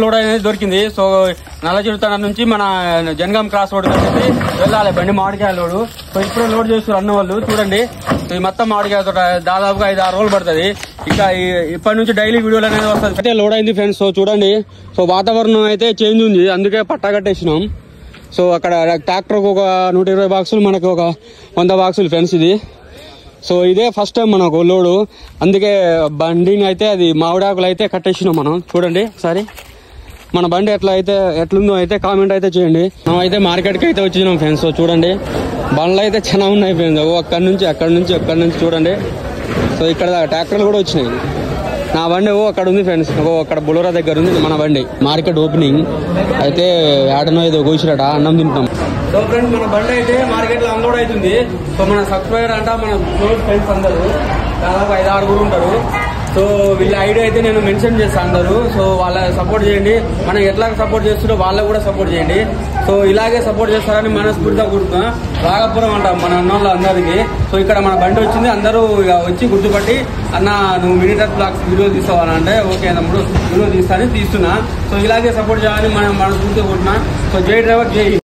Load అనేది దొరికింది. So నల్లచిరుతన నుంచి మన జనగాం క్రాస్ రోడ్ వచ్చేసి వెళ్ళాలి బండి మామిడికాయ లోడు. సో ఇప్పుడే లోడ్ చేస్తారు అన్న వాళ్ళు చూడండి. సో ఈ మొత్తం మామిడికాయ తోట దాదాపుగా 5-6 రోజులు పడుతుంది. ఇంకా ఇప్పటి నుంచి డైలీ వీడియోలు అనేది వస్తుంది. అయితే లోడ్ అయింది ఫ్రెండ్స్. సో చూడండి, సో వాతావరణం అయితే చేంజ్ ఉంది, అందుకే పట్టా కట్టేసినాం. సో అక్కడ ట్రాక్టర్కి ఒక 120 బాక్సులు, మనకు ఒక 100 బాక్సులు ఫ్రెండ్స్ ఇది. సో ఇదే ఫస్ట్ టైం మనకు లోడు, అందుకే బండిని అయితే అది మామిడాకులు అయితే కట్టేసినాం మనం. చూడండి ఒకసారి మన బండి ఎట్లుందో అయితే కామెంట్ అయితే చేయండి. మనం అయితే మార్కెట్కి అయితే వచ్చినాం ఫ్రెండ్స్. సో చూడండి బండ్లు అయితే చాలా ఉన్నాయి ఫ్రెండ్స్. అక్కడి నుంచి చూడండి. సో ఇక్కడ ట్రాక్టర్లు కూడా వచ్చినాయి. నా బండి అక్కడ ఉంది ఫ్రెండ్స్, అక్కడ బులోరా దగ్గర ఉంది మన బండి. మార్కెట్ ఓపెనింగ్ అయితే ఆడనో ఏదో కూర్చురాట, అన్నం తింటాం. సో ఫ్రెండ్స్ మన బండి అయితే మార్కెట్ లో అన్లోడ్ అవుతుంది. సో మన సబ్స్క్రైబర్ అంట మన క్లోజ్ ఫ్రెండ్స్ అందరూ దాదాపు 5-6 ఉంటారు. సో వీళ్ళ ఐడియా అయితే నేను మెన్షన్ చేస్తాను అందరూ. సో వాళ్ళ సపోర్ట్ చేయండి, మనం ఎట్లా సపోర్ట్ చేస్తారో వాళ్ళకు కూడా సపోర్ట్ చేయండి. సో ఇలాగే సపోర్ట్ చేస్తారని మనస్ఫూర్తిగా గుర్తున్నా. రాగపురం అంటాం మన అన్నోళ్ళ అందరికి. సో ఇక్కడ మన బండి వచ్చింది, అందరూ ఇక వచ్చి గుర్తుపట్టి అన్న నువ్వు మినిటర్ బ్లాగ్స్ వీడియో తీసుకోవాలంటే ఓకే తమ్ముడు వీడియో తీస్తున్నా. సో ఇలాగే సపోర్ట్ చేయాలని మనం మనస్ఫూర్తిగా కొట్టినా. సో జై డ్రైవర్ జై.